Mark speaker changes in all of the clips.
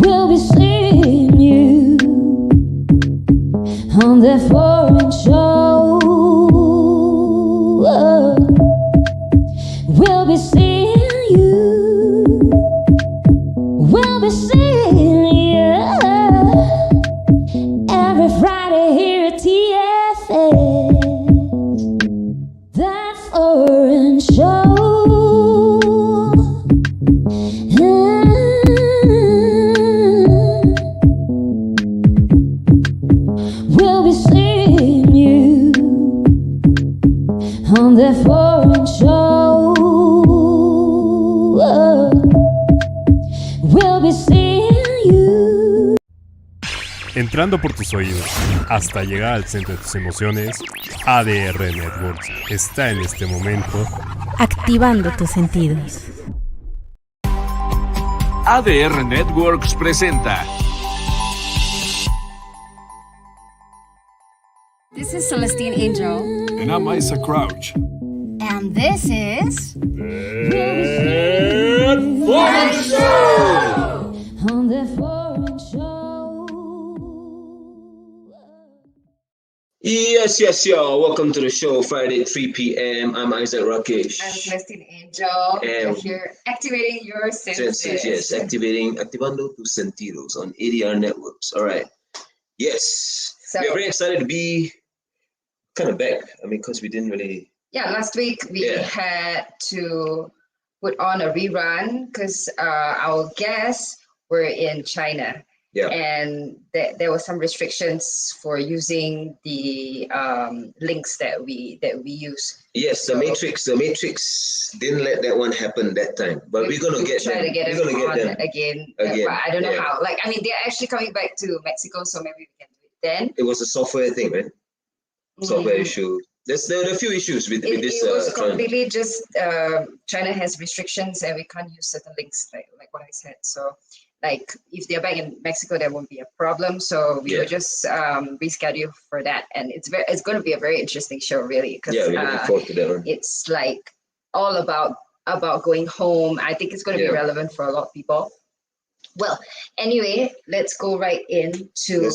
Speaker 1: We'll be seeing you on that foreign show. We'll be seeing you. We'll be seeing you every Friday here at TFS. That foreign show. We'll be seeing you on that foreign show. We'll be seeing you.
Speaker 2: Entrando por tus oídos hasta llegar al centro de tus emociones, ADR Networks está en este momento
Speaker 3: activando tus sentidos.
Speaker 4: ADR Networks presenta.
Speaker 5: This is Celestine Angel.
Speaker 4: And I'm Isaac Crouch.
Speaker 5: And this is...
Speaker 4: Foreign Show!
Speaker 1: On the foreign show.
Speaker 6: Yes, y'all. Welcome to the show, Friday at 3 p.m. I'm Isaac Rakesh.
Speaker 5: I'm Celestine Angel.
Speaker 6: And
Speaker 5: We're here activating your senses.
Speaker 6: Yes, activando tus sentidos on ADR Networks. All right. Yes.
Speaker 5: So,
Speaker 6: we're very excited to be kind of back. I mean, because we didn't really...
Speaker 5: Yeah, last week we had to put on a rerun because our guests were in China.
Speaker 6: Yeah.
Speaker 5: And there were some restrictions for using the links that we use.
Speaker 6: Yes, the Matrix didn't let that one happen that time. But we're going to get them.
Speaker 5: Try to get them on again. But I don't know how. Like, I mean, they're actually coming back to Mexico, so maybe we can do it then.
Speaker 6: It was a software thing, right? Software issue. There are a few issues with this.
Speaker 5: It was completely just China has restrictions and we can't use certain links, like what I said. So, like, if they're back in Mexico, there won't be a problem. So we will just reschedule for that, and it's going to be a very interesting show, really. Because
Speaker 6: we're looking forward to that one.
Speaker 5: It's like all about going home. I think it's going to be relevant for a lot of people. Well, anyway, let's go right into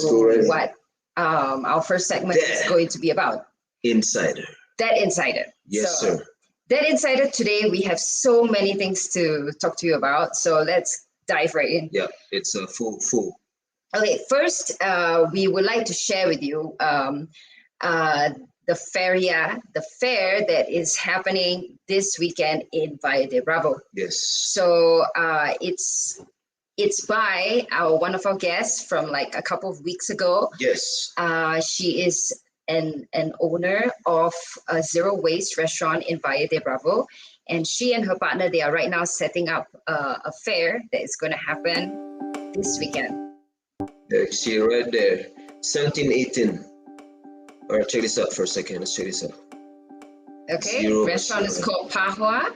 Speaker 5: what our first segment is going to be about.
Speaker 6: Insider.
Speaker 5: That Insider.
Speaker 6: Yes, sir.
Speaker 5: That Insider, today we have so many things to talk to you about. So let's dive right in.
Speaker 6: Yeah, it's a full.
Speaker 5: Okay, first, we would like to share with you the fair that is happening this weekend in Valle de Bravo.
Speaker 6: Yes.
Speaker 5: So it's by one of our guests from like a couple of weeks ago.
Speaker 6: Yes.
Speaker 5: She is an owner of a zero waste restaurant in Valle de Bravo, and she and her partner, they are right now setting up a fair that is going to happen this weekend.
Speaker 6: See right there, 1718. All right, check this out for a second. Let's check this out.
Speaker 5: Okay, restaurant is called Pahua.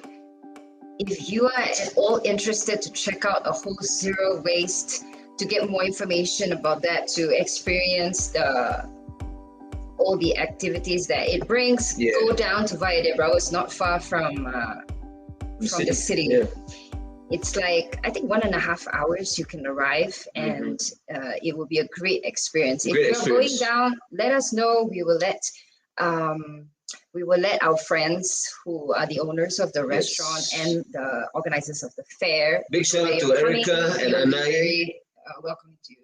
Speaker 5: If you are at all interested to check out a whole zero waste, to get more information about that, to experience all the activities that it brings, go down to Valle de Bravo. It's not far from the city. Yeah. It's like, I think 1.5 hours you can arrive, and it will be a great experience. If you're going down, let us know. We will let our friends who are the owners of the restaurant and the organizers of the fair.
Speaker 6: Big shout out to Erica and Anai.
Speaker 5: Welcome to you.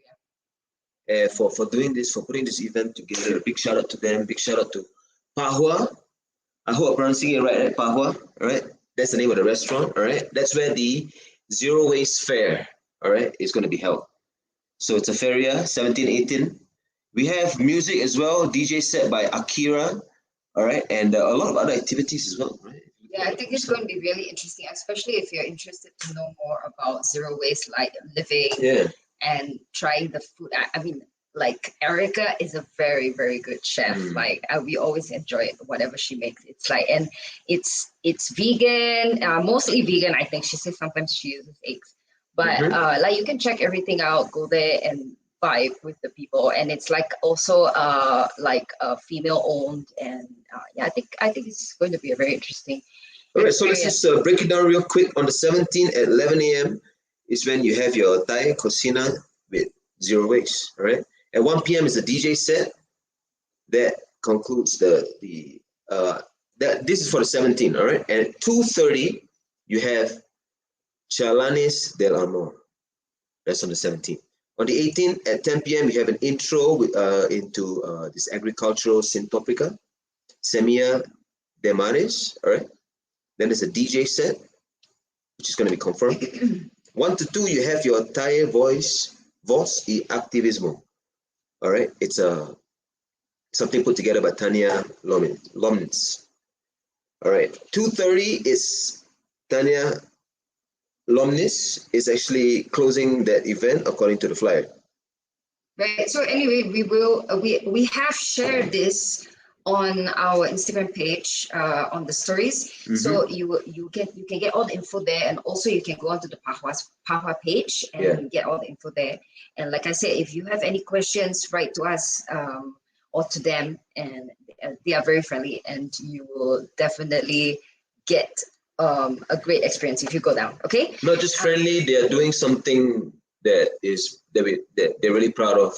Speaker 6: For doing this, for putting this event together. Big shout out to them. Big shout out to Pahua. I hope I'm pronouncing it right, Pahua. All right, that's the name of the restaurant. All right, that's where the Zero Waste Fair, all right, is going to be held. So it's a feria, 1718. We have music as well, DJ set by Akira. All right, and a lot of other activities as well. Right?
Speaker 5: Yeah, I think it's going to be really interesting, especially if you're interested to know more about zero waste, like living. Yeah. And trying the food. I mean, like, Erica is a very, very good chef. Like, we always enjoy whatever she makes. It's like, and it's vegan, mostly vegan. I think she says sometimes she uses eggs, but like, you can check everything out, go there and vibe with the people. And it's like also like female owned, and I think it's going to be a very interesting.
Speaker 6: All right, so let's just break it down real quick. On the 17th at 11 a.m. is when you have your Thai cocina with zero waste. All right. At 1 p.m. is a DJ set that concludes this is for the 17th. All right. And at 2:30 you have Chalanes del Amor. That's on the 17th. On the 18th at 10 p.m. you have an intro into this agricultural syntopica, Semilla de Mares. All right. Then there's a DJ set, which is going to be confirmed. 1 to 2, you have your Thai voz y activismo. All right, it's something put together by Tanya Lomnitz. All right, 2:30 is Tanya Lomnitz is actually closing that event according to the flyer.
Speaker 5: Right. So anyway, we have shared this on our Instagram page on the stories. So you can get all the info there, and also you can go onto the Pahua page and get all the info there. And like I said, if you have any questions, write to us or to them, and they are very friendly, and you will definitely get a great experience if you go down. Okay.
Speaker 6: Not just friendly, they are doing something that they're really proud of.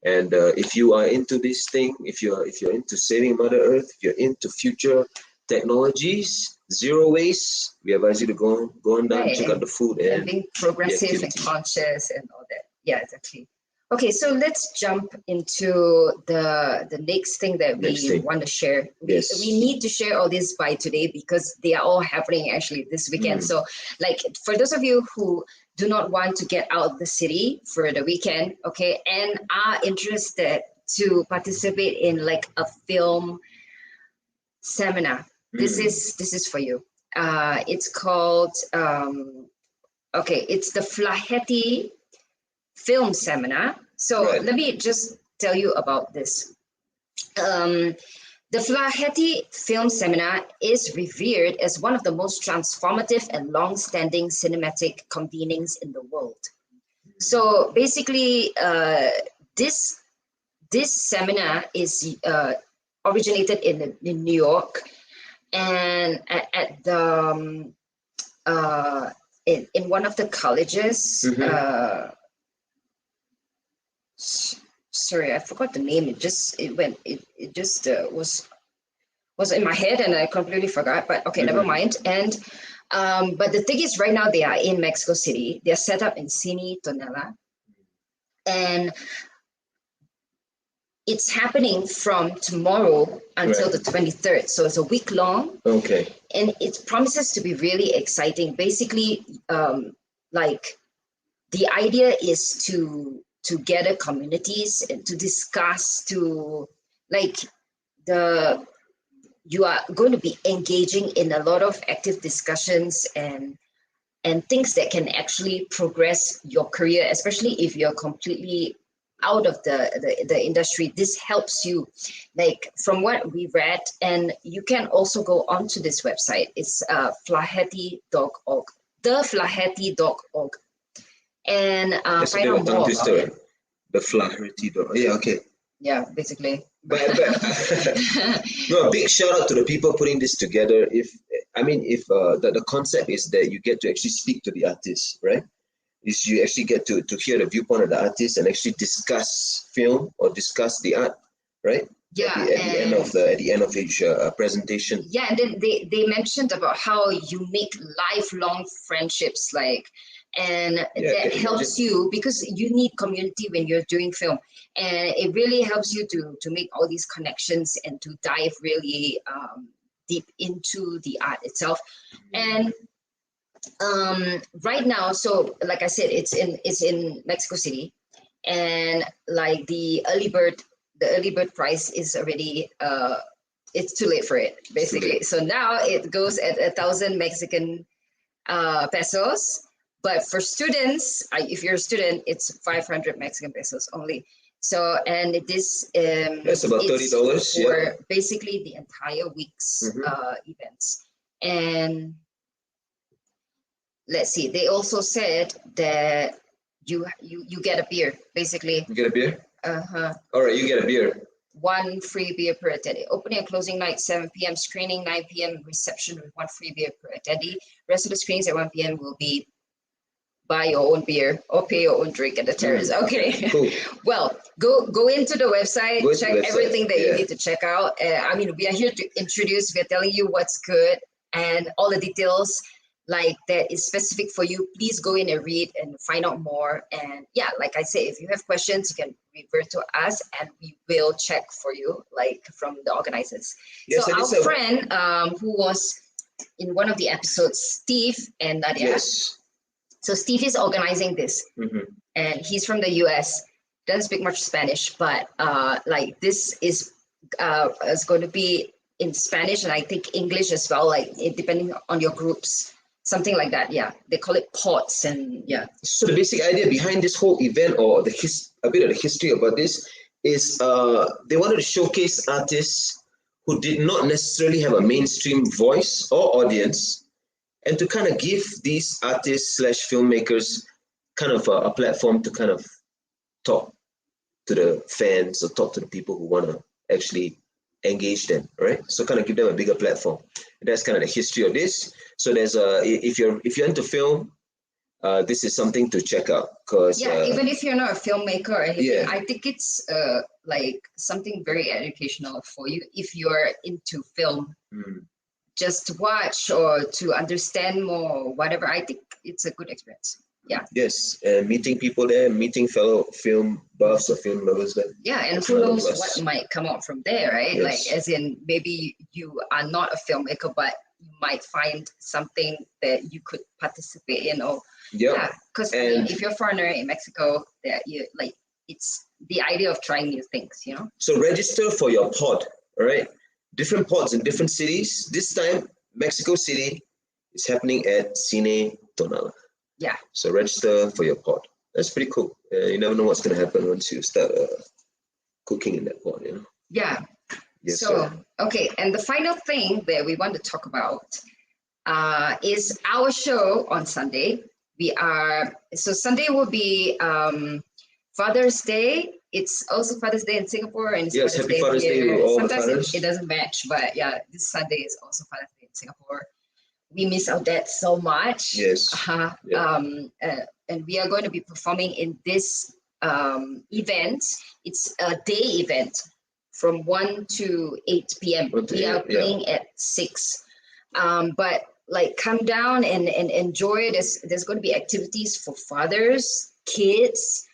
Speaker 6: And if you are into this thing, if you're into saving Mother Earth, if you're into future technologies, zero waste, we advise you to go on down, check out the food and
Speaker 5: being progressive and conscious and all that. Yeah, exactly. Okay, so let's jump into the next thing that we want to share. We need to share all this by today because they are all happening actually this weekend. So like for those of you who do not want to get out of the city for the weekend, okay, and are interested to participate in like a film seminar, this is for you. It's called it's the Flaherty Film Seminar. So let me just tell you about this. The Flaherty Film Seminar is revered as one of the most transformative and long-standing cinematic convenings in the world. So basically, this seminar is originated in New York, and at the in one of the colleges. Sorry, I forgot the name. It just was in my head and I completely forgot. But okay, never mind. And but the thing is, right now they are in Mexico City. They're set up in Cine Tonela, and it's happening from tomorrow until the 23rd. So it's a week long.
Speaker 6: Okay.
Speaker 5: And it promises to be really exciting. Basically, like the idea is to gather communities and to discuss, you are going to be engaging in a lot of active discussions and things that can actually progress your career, especially if you're completely out of the industry. This helps you, like from what we read, and you can also go onto this website. It's flaherty.org, theflaherty.org. And find out more about it.
Speaker 6: The Flaherty. Yeah, okay.
Speaker 5: Yeah, basically.
Speaker 6: But no, big shout out to the people putting this together. If the concept is that you get to actually speak to the artist, right? Is you actually get to hear the viewpoint of the artist and actually discuss film or discuss the art, right?
Speaker 5: Yeah.
Speaker 6: At the end of each presentation.
Speaker 5: Yeah, and then they mentioned about how you make lifelong friendships, and that helps you because you need community when you're doing film, and it really helps you to make all these connections and to dive really deep into the art itself. And right now, so like I said, it's in Mexico City, and like the early bird price is already it's too late for it basically. So now it goes at 1,000 Mexican pesos. But for students, if you're a student, it's 500 Mexican pesos only. So, and this
Speaker 6: that's about $30
Speaker 5: for basically the entire week's events. And let's see, they also said that you get a beer, basically.
Speaker 6: You get a beer? All right, you get a beer.
Speaker 5: 1 free beer per attendee. Opening and closing night 7 p.m. Screening 9 p.m. Reception with 1 free beer per attendee. Rest of the screenings at 1 p.m. will be buy your own beer or pay your own drink at the terrace. Okay.
Speaker 6: Cool.
Speaker 5: Well, go into the website,
Speaker 6: Go to
Speaker 5: check
Speaker 6: the website,
Speaker 5: everything that you
Speaker 6: yeah.
Speaker 5: need to check out. I mean, we are here to introduce, we're telling you what's good and all the details like that is specific for you. Please go in and read and find out more. And yeah, like I say, if you have questions, you can revert to us and we will check for you, like from the organizers.
Speaker 6: Yes,
Speaker 5: so
Speaker 6: and
Speaker 5: our
Speaker 6: it's a-
Speaker 5: friend who was in one of the episodes, Steve and Nadia.
Speaker 6: Yes.
Speaker 5: So Steve is organizing this, and he's from the US. Doesn't speak much Spanish, but like this is going to be in Spanish and I think English as well, like depending on your groups, something like that. Yeah, they call it pods, and yeah.
Speaker 6: So the basic idea behind this whole event, or a bit of the history about this, is they wanted to showcase artists who did not necessarily have a mainstream voice or audience, and to kind of give these artists / filmmakers kind of a platform to kind of talk to the fans or talk to the people who want to actually engage them, right? So kind of give them a bigger platform. And that's kind of the history of this. So there's if you're into film, this is something to check out, because
Speaker 5: even if you're not a filmmaker or anything,
Speaker 6: yeah.
Speaker 5: I think it's like something very educational for you if you're into film. Just to watch or to understand more or whatever. I think it's a good experience. Yeah.
Speaker 6: Yes, and meeting people there, meeting fellow film buffs or film lovers there.
Speaker 5: Yeah, and who knows what might come out from there, right?
Speaker 6: Yes.
Speaker 5: Like, as in, maybe you are not a filmmaker, but you might find something that you could participate in, or yeah, because I mean, if you're a foreigner in Mexico, that you like, it's the idea of trying new things, you know.
Speaker 6: So register for your pod, all right? Different pods in different cities. This time, Mexico City is happening at Cine Tonala.
Speaker 5: Yeah.
Speaker 6: So register for your pod. That's pretty cool. You never know what's going to happen once you start cooking in that pod, you know?
Speaker 5: Yeah.
Speaker 6: Yes,
Speaker 5: so,
Speaker 6: sir.
Speaker 5: okay. And the final thing that we want to talk about is our show on Sunday. So Sunday will be Father's Day. It's also Father's Day in Singapore, and it's
Speaker 6: yes,
Speaker 5: Father's
Speaker 6: happy
Speaker 5: Day
Speaker 6: Father's
Speaker 5: here.
Speaker 6: Day to all
Speaker 5: Sometimes
Speaker 6: the fathers.
Speaker 5: it doesn't match, but yeah, this Sunday is also Father's Day in Singapore. We miss our dad so much.
Speaker 6: Yes.
Speaker 5: Yeah. And we are going to be performing in this event. It's a day event from 1 to 8 p.m. We are playing at 6. But like, come down and enjoy. There's going to be activities for fathers, kids,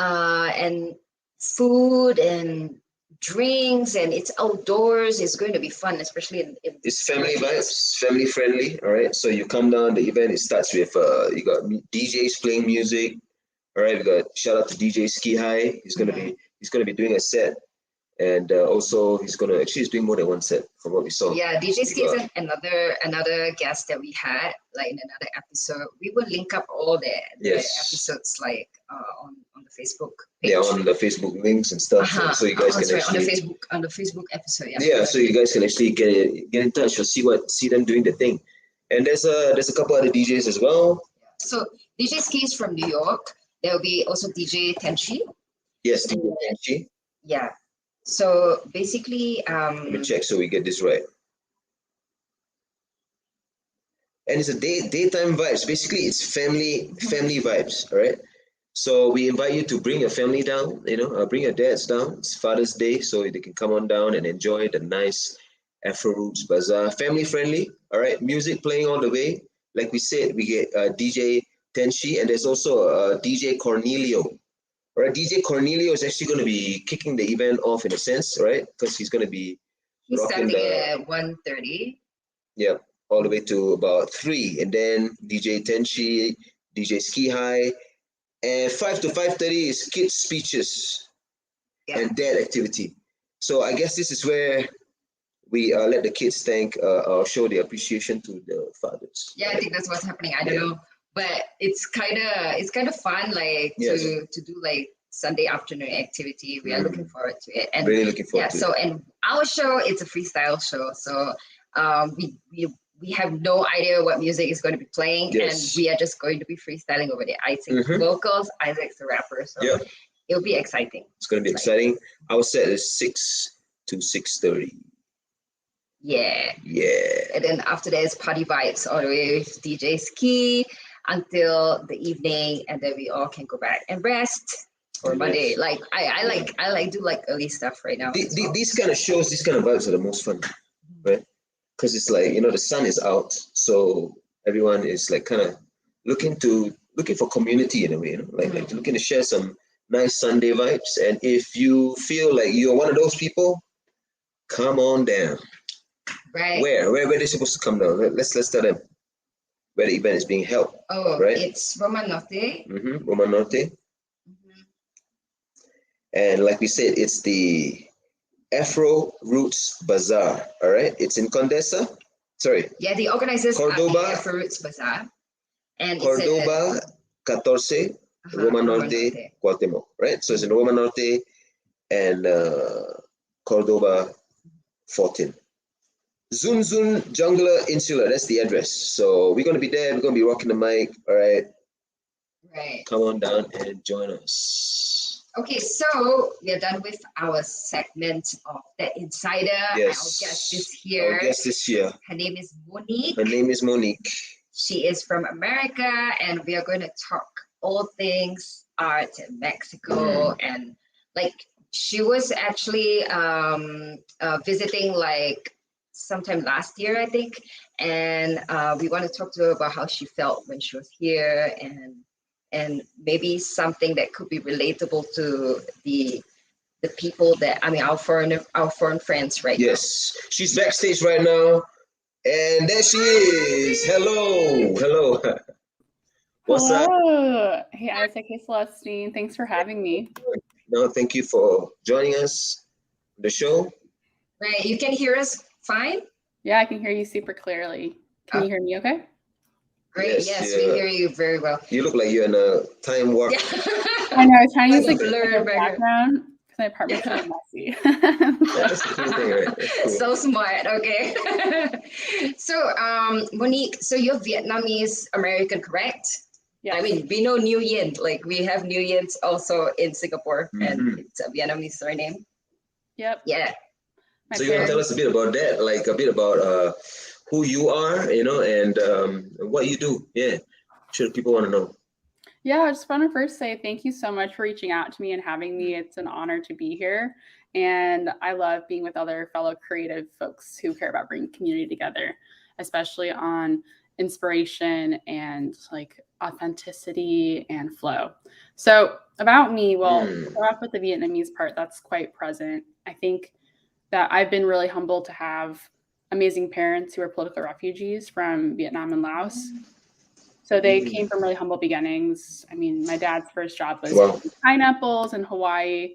Speaker 5: and food and drinks, and it's outdoors. It's going to be fun, especially in
Speaker 6: it's family vibes, family friendly. All right, so you come down. The event, it starts with you got DJs playing music. All right, we got shout out to DJ Ski High. He's gonna be doing a set, and also he's doing more than one set from what we saw.
Speaker 5: Yeah, DJ Ski is another guest that we had like in another episode. We will link up all the episodes like on the Facebook page.
Speaker 6: Yeah, on the Facebook links and stuff. So you guys can actually
Speaker 5: on the Facebook episode.
Speaker 6: Yeah, so you guys can actually get in touch or see them doing the thing. And there's a couple other DJs as well.
Speaker 5: So DJ Ski is from New York. There will be also DJ Tenchi.
Speaker 6: Yes, DJ Tenchi.
Speaker 5: Yeah. So basically,
Speaker 6: let me check so we get this right. And it's a daytime vibes. Basically, it's family vibes. All right. So we invite you to bring your family down. You know, bring your dads down. It's Father's Day, so they can come on down and enjoy the nice Afro Roots Bazaar. Family friendly. All right. Music playing all the way. Like we said, we get DJ Tenchi, and there's also DJ Cornelio. All right, DJ Cornelio is actually going to be kicking the event off in a sense, right? Because he's going to be
Speaker 5: starting at 1:30.
Speaker 6: Yeah, all the way to about 3, and then DJ Tenchi, DJ Ski High, and 5 to 5:30 is kids speeches and dad activity. So I guess this is where we let the kids thank or show their appreciation to the fathers.
Speaker 5: Yeah, I think that's what's happening. I don't know, but it's kind of fun, like to do like Sunday afternoon activity. We are looking forward to it, and
Speaker 6: really looking forward to it.
Speaker 5: So, and our show, it's a freestyle show, so we have no idea what music is going to be playing, and we are just going to be freestyling over there. I sing vocals, Isaac's the rapper, so it'll be exciting.
Speaker 6: It's going to be exciting. Our set is 6 to 6:30.
Speaker 5: Yeah.
Speaker 6: Yeah.
Speaker 5: And then after that is party vibes all the way with DJ Ski. until the evening, and then we all can go back and rest for Monday. Like I like do like early stuff right now.
Speaker 6: These kind of shows, these kind of vibes are the most fun, right? Because it's like, the sun is out, so everyone is like kind of looking for community in a way, like looking to share some nice Sunday vibes. And if you feel like you're one of those people, come on down.
Speaker 5: Right.
Speaker 6: Where are they supposed to come down? Let's tell them where the event is being held.
Speaker 5: Oh, right. It's Roma Norte.
Speaker 6: Roma Norte. And like we said, it's the Afro Roots Bazaar. All right, it's in Condesa. Sorry.
Speaker 5: Yeah, the organizers
Speaker 6: Cordoba,
Speaker 5: are the Afro Roots Bazaar, and
Speaker 6: Cordoba, 14, Roma Norte, Cuauhtemoc. Right, so it's in Roma Norte and Cordoba, 14. Zun Zun Jungler Insula. That's the address. So we're gonna be there. We're gonna be rocking the mic. All right.
Speaker 5: Right.
Speaker 6: Come on down and join us.
Speaker 5: Okay, so we're done with our segment of the insider.
Speaker 6: Yes.
Speaker 5: Our guest is here.
Speaker 6: Our guest is here.
Speaker 5: Her name is Monique.
Speaker 6: Her name is Monique.
Speaker 5: She is from America, and we are going to talk all things art in Mexico. And like, she was actually visiting like sometime last year, I think. And we want to talk to her about how she felt when she was here, and maybe something that could be relatable to the people that, our foreign friends right now.
Speaker 6: Yes, she's backstage right now, and there she is. Hello. What's up?
Speaker 7: Hey, Isaac. Hey, Celestine. Thanks for having me.
Speaker 6: No, thank you for joining us on the show.
Speaker 5: Right, you can hear us fine?
Speaker 7: Yeah, I can hear you super clearly. Can you hear me okay?
Speaker 5: Great, yes, we hear you very well.
Speaker 6: You look like you're in a time warp.
Speaker 7: I know, I was trying to use like
Speaker 5: blurred
Speaker 7: background because my apartment's kind of messy.
Speaker 6: That's the cool thing, right? Cool.
Speaker 5: So smart, okay. So, Monique, so you're Vietnamese American, correct?
Speaker 7: Yeah.
Speaker 5: I mean, we know Nguyen, like we have Nguyens also in Singapore, and it's a Vietnamese surname.
Speaker 7: Yep.
Speaker 5: Yeah.
Speaker 6: So you want to tell us a bit about that, like a bit about who you are, and what you do. Yeah, sure, people want to know.
Speaker 7: Yeah, I just want to first say thank you so much for reaching out to me and having me. It's an honor to be here. And I love being with other fellow creative folks who care about bringing community together, especially on inspiration and like authenticity and flow. So about me, well, start off with the Vietnamese part, that's quite present. I think that I've been really humbled to have amazing parents who are political refugees from Vietnam and Laos. So they came from really humble beginnings. I mean, my dad's first job was picking pineapples in Hawaii.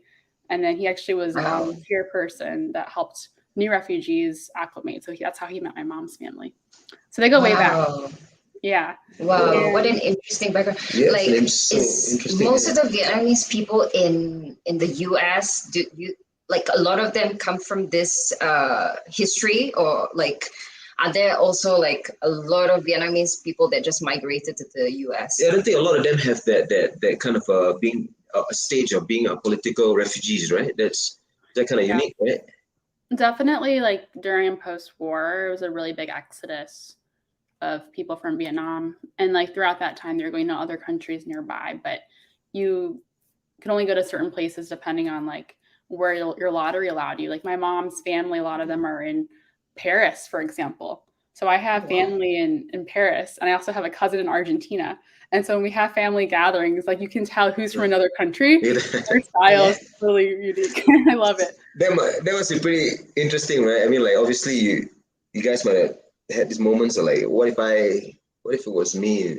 Speaker 7: And then he actually was a volunteer person that helped new refugees acclimate. So that's how he met my mom's family. So they go way back. Yeah.
Speaker 5: Wow.
Speaker 7: And
Speaker 5: what an interesting background.
Speaker 6: Yeah,
Speaker 5: like,
Speaker 6: so interesting.
Speaker 5: Most of the Vietnamese people in the US, like a lot of them come from this history, or like, are there also like a lot of Vietnamese people that just migrated to the US?
Speaker 6: Yeah, I don't think a lot of them have that kind of being a stage of being a political refugees, right? That's kind of unique, right?
Speaker 7: Definitely, like during and post-war, it was a really big exodus of people from Vietnam, and like throughout that time, they're going to other countries nearby. But you can only go to certain places depending on like where your lottery allowed you. Like my mom's family, a lot of them are in Paris, for example. So I have family in Paris, and I also have a cousin in Argentina. And so when we have family gatherings, like you can tell who's from another country. Their style is really unique. I love it.
Speaker 6: That must be pretty interesting, right? I mean, like obviously you guys might have had these moments of like, what if it was me?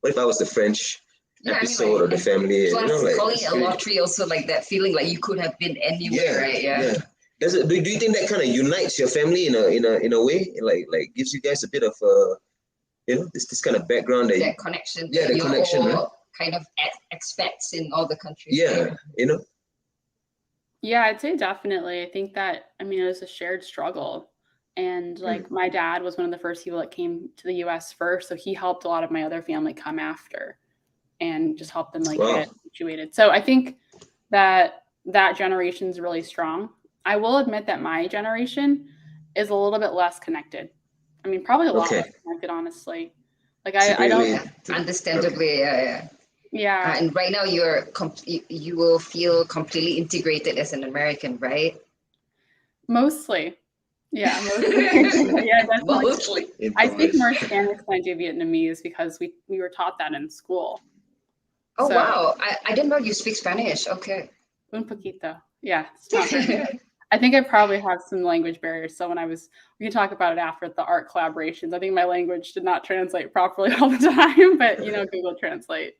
Speaker 6: What if I was the French episode of the family?
Speaker 5: Plus,
Speaker 6: like
Speaker 5: calling it a lottery also, like that feeling like you could have been anywhere, right? Yeah.
Speaker 6: Do you think that kind of unites your family in a way, like gives you guys a bit of this kind of background
Speaker 5: that connection?
Speaker 6: Yeah, the connection,
Speaker 5: all
Speaker 6: right?
Speaker 5: Kind of expats in all the countries.
Speaker 6: Yeah,
Speaker 7: Yeah, I'd say definitely. I think that it was a shared struggle, and like my dad was one of the first people that came to the U.S. first, so he helped a lot of my other family come after, and just helped them like get situated. So I think that generation is really strong. I will admit that my generation is a little bit less connected. Probably a lot less connected, honestly. Like
Speaker 6: It's a
Speaker 7: I
Speaker 6: great
Speaker 7: don't.
Speaker 6: way to-
Speaker 5: Understandably, yeah.
Speaker 7: Yeah.
Speaker 5: And right now you will feel completely integrated as an American, right?
Speaker 7: Mostly. Yeah, mostly. Yeah, definitely.
Speaker 5: Mostly.
Speaker 7: I speak more Spanish than I do Vietnamese because we were taught that in school.
Speaker 5: Oh,
Speaker 7: So,
Speaker 5: wow. I didn't know you speak Spanish. Okay.
Speaker 7: Un poquito. Yeah, it's not very I think I probably have some language barriers. So we can talk about it after the art collaborations. I think my language did not translate properly all the time, but Google Translate.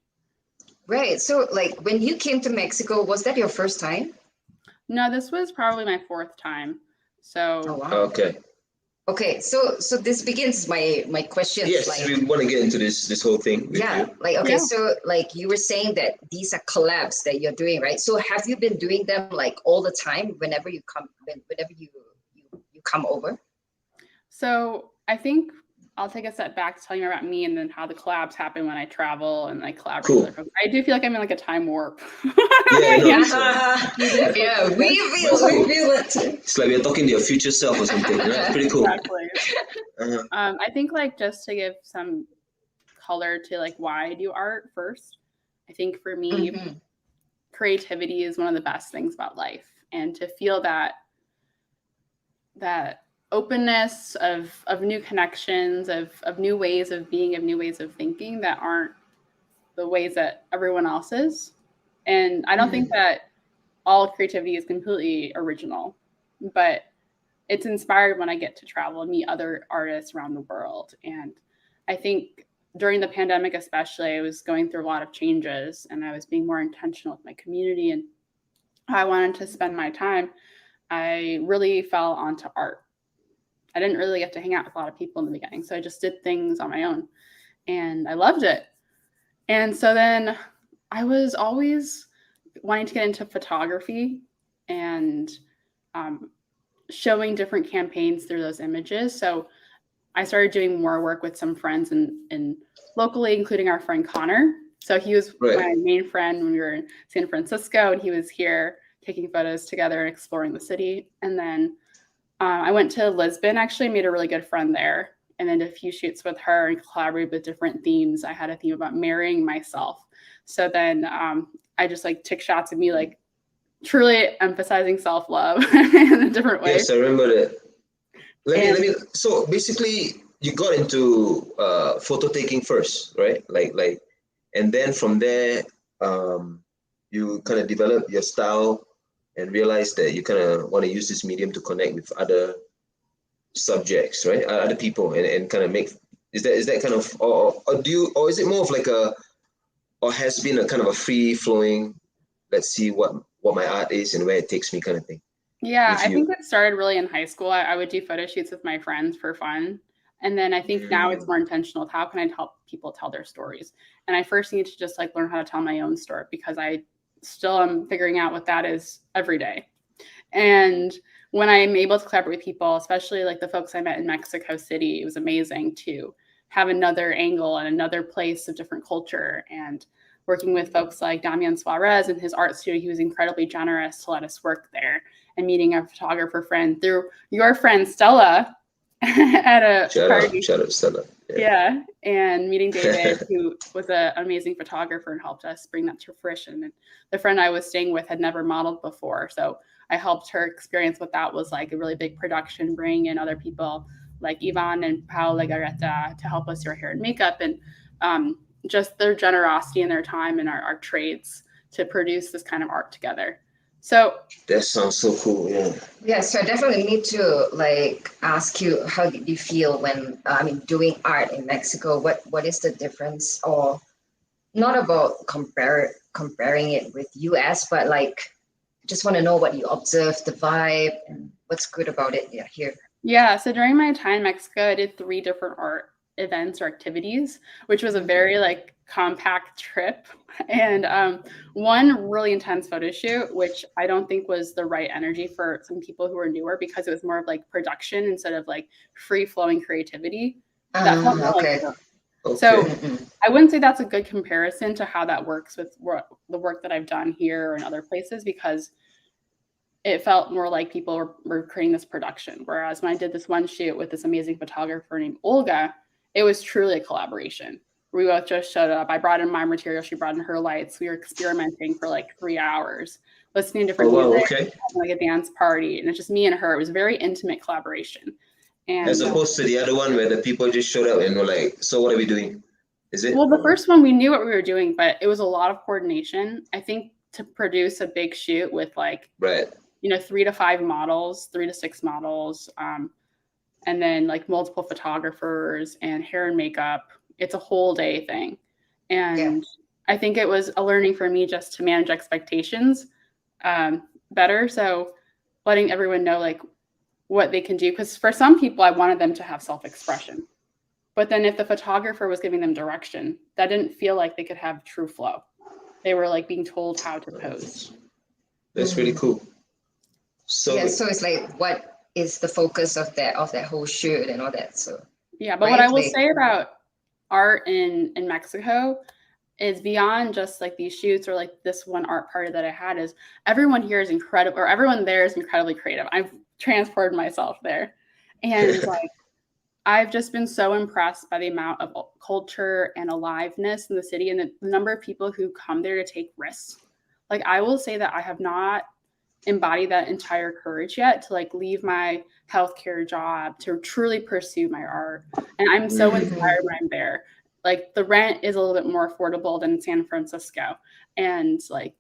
Speaker 5: Right. So like when you came to Mexico, was that your first time?
Speaker 7: No, this was probably my 4th time. So
Speaker 5: Oh, wow.
Speaker 6: Okay.
Speaker 5: Okay, so this begins my questions.
Speaker 6: Yes,
Speaker 5: like,
Speaker 6: we want to get into this whole thing. With
Speaker 5: yeah,
Speaker 6: you.
Speaker 5: like okay,
Speaker 7: Yeah.
Speaker 5: so like you were saying that these are collabs that you're doing, right? So have you been doing them like all the time whenever you come come over?
Speaker 7: So I think I'll take a step back to tell you about me and then how the collabs happen when I travel and like collaborate with other folks. I do feel like I'm in like a time warp.
Speaker 6: Yeah, no,
Speaker 5: Yeah, we feel it.
Speaker 6: It's like we're talking to your future self or something. That's pretty cool.
Speaker 7: Exactly.
Speaker 6: Uh-huh.
Speaker 7: I think like just to give some color to like why I do art first. I think for me, creativity is one of the best things about life, and to feel that openness of new connections, of new ways of being, of new ways of thinking that aren't the ways that everyone else is. And I don't think that all creativity is completely original, but it's inspired when I get to travel and meet other artists around the world. And I think during the pandemic, especially, I was going through a lot of changes and I was being more intentional with my community and how I wanted to spend my time. I really fell onto art. I didn't really get to hang out with a lot of people in the beginning, so I just did things on my own and I loved it. And so then I was always wanting to get into photography and showing different campaigns through those images. So I started doing more work with some friends in locally, including our friend Connor. So he was my main friend when we were in San Francisco, and he was here taking photos together and exploring the city. And then I went to Lisbon, actually made a really good friend there, and then did a few shoots with her and collaborated with different themes. I had a theme about marrying myself. So then I just like took shots of me like truly emphasizing self-love in a different way.
Speaker 6: Yes, I remember that. Let me. So basically, you got into photo taking first, right? Like, and then from there, you kind of develop your style and realize that you kind of want to use this medium to connect with other subjects, right? Other people, and kind of make. Is that kind of, or is it more of like or has been a kind of a free flowing, let's see what my art is and where it takes me kind of thing?
Speaker 7: Yeah, I think it started really in high school. I would do photo shoots with my friends for fun. And then I think now it's more intentional with how can I help people tell their stories? And I first need to just like learn how to tell my own story because I still am figuring out what that is every day. And when I'm able to collaborate with people, especially like the folks I met in Mexico City, it was amazing to have another angle and another place of different culture. And working with folks like Damian Suarez and his art studio, he was incredibly generous to let us work there. And meeting a photographer friend through your friend Stella at a party.
Speaker 6: Shout out Stella.
Speaker 7: Yeah. And meeting David, who was an amazing photographer and helped us bring that to fruition. And the friend I was staying with had never modeled before. So I helped her experience what that was like, a really big production, bring in other people like Ivan and Paul Legarreta to help us do our hair and makeup. And just their generosity and their time and our trades to produce this kind of art together. So
Speaker 6: that sounds so cool.
Speaker 5: Yeah, so I definitely need to like ask you, how did you feel when doing art in Mexico? What is the difference, or not about comparing it with US, but like just want to know what you observed, the vibe, and what's good about it here.
Speaker 7: Yeah, so during my time in Mexico, I did 3 different art events or activities, which was a very like compact trip, and one really intense photo shoot, which I don't think was the right energy for some people who are newer because it was more of like production instead of like free flowing creativity. That felt more like work. So I wouldn't say that's a good comparison to how that works with the work that I've done here or in other places, because it felt more like people were creating this production. Whereas when I did this one shoot with this amazing photographer named Olga, it was truly a collaboration. We both just showed up. I brought in my material. She brought in her lights. We were experimenting for like 3 hours, listening to different music, having like a dance party. And it's just me and her. It was a very intimate collaboration. And
Speaker 6: as opposed to the other one where the people just showed up and were like, so what are we doing? Is it?
Speaker 7: Well, the first one, we knew what we were doing, but it was a lot of coordination. I think to produce a big shoot with like, you know, 3 to 5 models, 3 to 6 models, and then like multiple photographers and hair and makeup, it's a whole day thing. And I think it was a learning for me just to manage expectations better. So letting everyone know like what they can do. Because for some people, I wanted them to have self-expression. But then if the photographer was giving them direction, that didn't feel like they could have true flow. They were like being told how to pose.
Speaker 6: That's really cool. So
Speaker 5: so it's like, what is the focus of that whole shoot and all that? So
Speaker 7: but what I will say about art in Mexico is beyond just like these shoots or like this one art party that I had, is everyone here is incredible, or everyone there is incredibly creative. I've transported myself there, and like I've just been so impressed by the amount of culture and aliveness in the city and the number of people who come there to take risks. Like I will say that I have not embodied that entire courage yet to like leave my healthcare job to truly pursue my art. And I'm so inspired when I'm there. Like the rent is a little bit more affordable than San Francisco. And like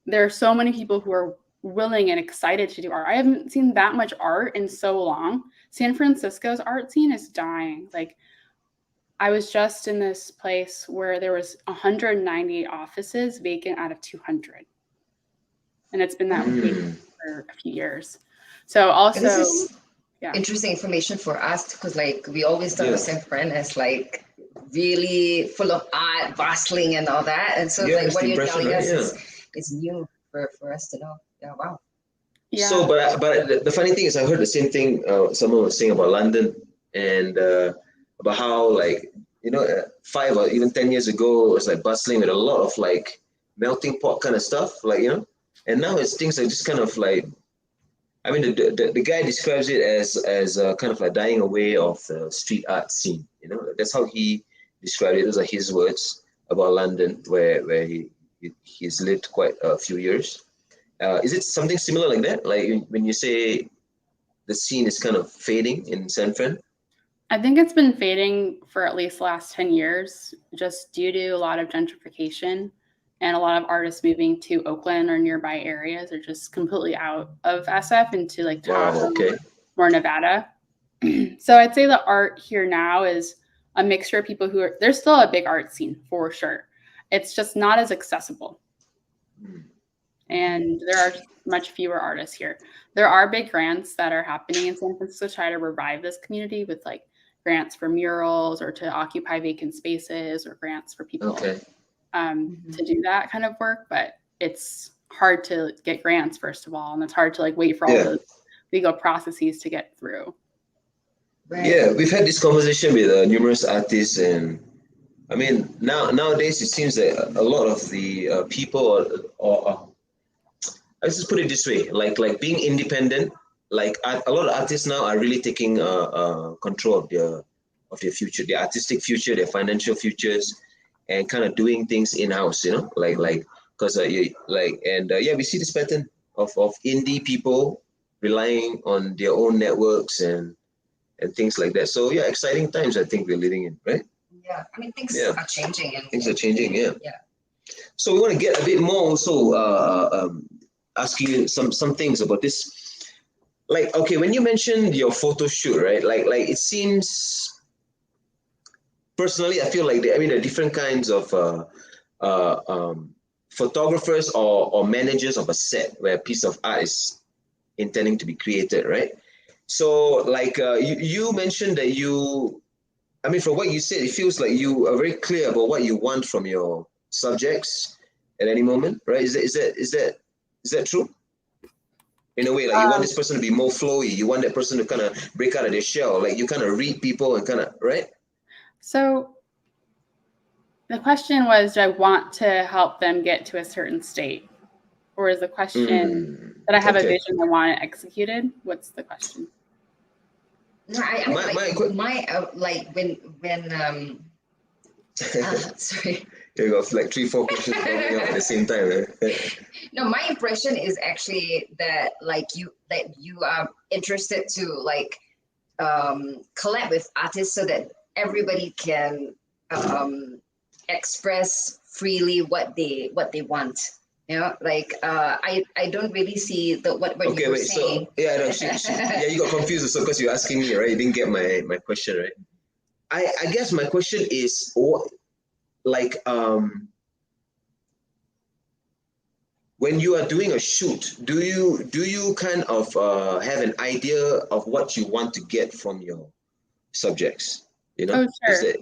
Speaker 7: there are so many people who are willing and excited to do art. I haven't seen that much art in so long. San Francisco's art scene is dying. Like I was just in this place where there was 190 offices vacant out of 200. And it's been that way for a few years. So also,
Speaker 5: this is interesting information for us, because like we always thought of San Fran as like really full of art, bustling and all that. And so like what you're telling us is new for us to know. Yeah, wow.
Speaker 7: Yeah.
Speaker 6: So, but the funny thing is, I heard the same thing. Someone was saying about London and about how like, you know, 5 or even 10 years ago, it was like bustling with a lot of like melting pot kind of stuff, like, you know. And now things are just kind of like, I mean, the guy describes it as kind of like dying away of the street art scene. You know, that's how he described it. Those are his words about London, where he's lived quite a few years. Is it something similar like that? Like when you say the scene is kind of fading in San Fran?
Speaker 7: I think it's been fading for at least the last 10 years, just due to a lot of gentrification. And a lot of artists moving to Oakland or nearby areas are just completely out of SF into like Tahoe or Nevada. So I'd say the art here now is a mixture of people who are, there's still a big art scene for sure. It's just not as accessible. And there are much fewer artists here. There are big grants that are happening in San Francisco to try to revive this community with like grants for murals or to occupy vacant spaces or grants for people. To do that kind of work, but it's hard to get grants first of all, and it's hard to like wait for all those legal processes to get through.
Speaker 6: Yeah, we've had this conversation with numerous artists, and I mean nowadays it seems that a lot of the people or let's just put it this way, like being independent, like a lot of artists now are really taking control of their future, their artistic future, their financial futures, and kind of doing things in-house, you know, because we see this pattern of indie people relying on their own networks and things like that. So yeah, exciting times I think we're living in, right?
Speaker 5: Yeah, I mean things are changing.
Speaker 6: Things are changing, yeah. So we want to get a bit more also ask you some things about this. Like, okay, when you mentioned your photo shoot, right? Like it seems. Personally, I feel like there are different kinds of photographers or managers of a set where a piece of art is intending to be created, right? So, like you mentioned that from what you said, it feels like you are very clear about what you want from your subjects at any moment, right? Is that true? In a way, like you want this person to be more flowy, you want that person to kind of break out of their shell, like you kind of read people and kind of, right?
Speaker 7: So the question was, do I want to help them get to a certain state? Or is the question that I have a vision I want it executed? What's the question?
Speaker 5: No, I mean, like when sorry.
Speaker 6: You got like 3-4 questions coming up at the same time.
Speaker 5: No, my impression is actually that you are interested to like collab with artists so that everybody can express freely what they want. You know, like I don't really see what
Speaker 6: Okay,
Speaker 5: you were
Speaker 6: wait.
Speaker 5: saying.
Speaker 6: So yeah, no, yeah, you got confused so because you're asking me, right? You didn't get my question, right? I guess my question is what, like when you are doing a shoot, do you kind of have an idea of what you want to get from your subjects? You know,
Speaker 7: Oh, sure.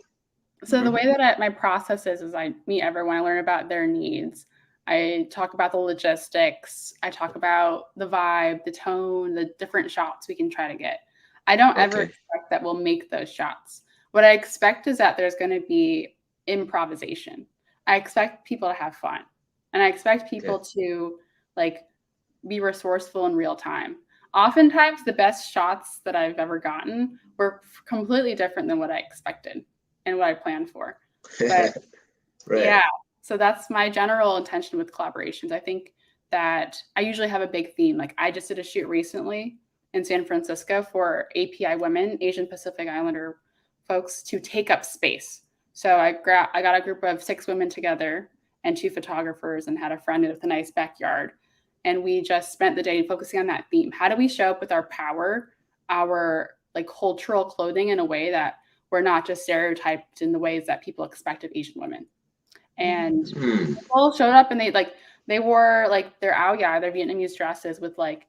Speaker 7: So the
Speaker 6: Mhm.
Speaker 7: way that my process is I meet everyone, I learn about their needs. I talk about the logistics. I talk about the vibe, the tone, the different shots we can try to get. I don't ever
Speaker 6: Okay.
Speaker 7: expect that we'll make those shots. What I expect is that there's going to be improvisation. I expect people to have fun. And I expect people to like be resourceful in real time. Oftentimes the best shots that I've ever gotten were completely different than what I expected and what I planned for. But
Speaker 6: Right.
Speaker 7: yeah, so that's my general intention with collaborations. I think that I usually have a big theme. Like I just did a shoot recently in San Francisco for API women, Asian Pacific Islander folks, to take up space. So I got a group of 6 women together and 2 photographers and had a friend with a nice backyard. And we just spent the day focusing on that theme. How do we show up with our power, our like cultural clothing in a way that we're not just stereotyped in the ways that people expect of Asian women? And people showed up and they wore like their ao dai, their Vietnamese dresses with like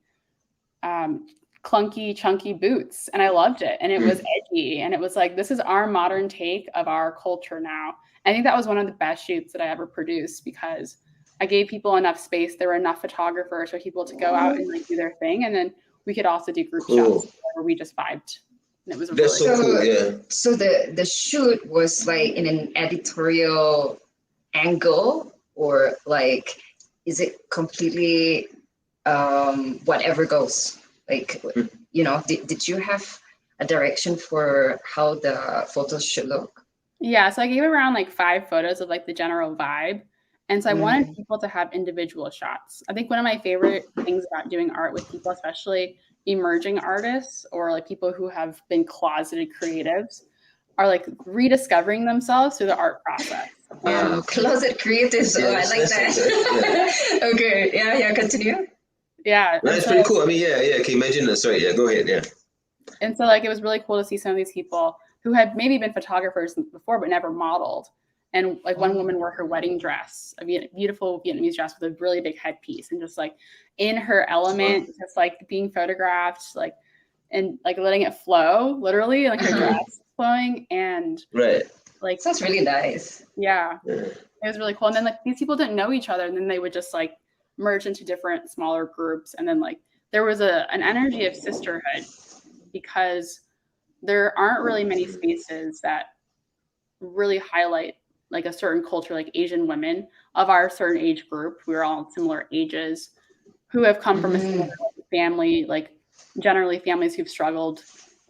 Speaker 7: clunky, chunky boots. And I loved it. And it was edgy. And it was like, this is our modern take of our culture now. I think that was one of the best shoots that I ever produced because I gave people enough space. There were enough photographers for people to go out and like do their thing. And then we could also do group shots where we just vibed. And it was
Speaker 6: That's
Speaker 7: really
Speaker 6: so cool, yeah.
Speaker 5: So the shoot was like in an editorial angle, or like is it completely whatever goes? Like, you know, did you have a direction for how the photos should look?
Speaker 7: Yeah, so I gave around like 5 photos of like the general vibe. And so I wanted people to have individual shots. I think one of my favorite things about doing art with people, especially emerging artists or like people who have been closeted creatives, are like rediscovering themselves through the art process.
Speaker 5: Closet creatives.
Speaker 6: Yeah,
Speaker 5: I like that. Okay, yeah, continue.
Speaker 7: Yeah.
Speaker 6: That's pretty cool. I mean, yeah. Can you imagine? Sorry, yeah, go ahead, yeah.
Speaker 7: And so like it was really cool to see some of these people who had maybe been photographers before but never modeled. And like one woman wore her wedding dress, a beautiful Vietnamese dress with a really big headpiece, and just like in her element, just like being photographed, like and like letting it flow, literally, like her dress flowing, and like
Speaker 5: sounds really nice.
Speaker 7: Yeah, it was really cool. And then like these people didn't know each other, and then they would just like merge into different smaller groups, and then like there was an energy of sisterhood because there aren't really many spaces that really highlight like a certain culture, like Asian women of our certain age group. We were all similar ages who have come from a similar family, like generally families who've struggled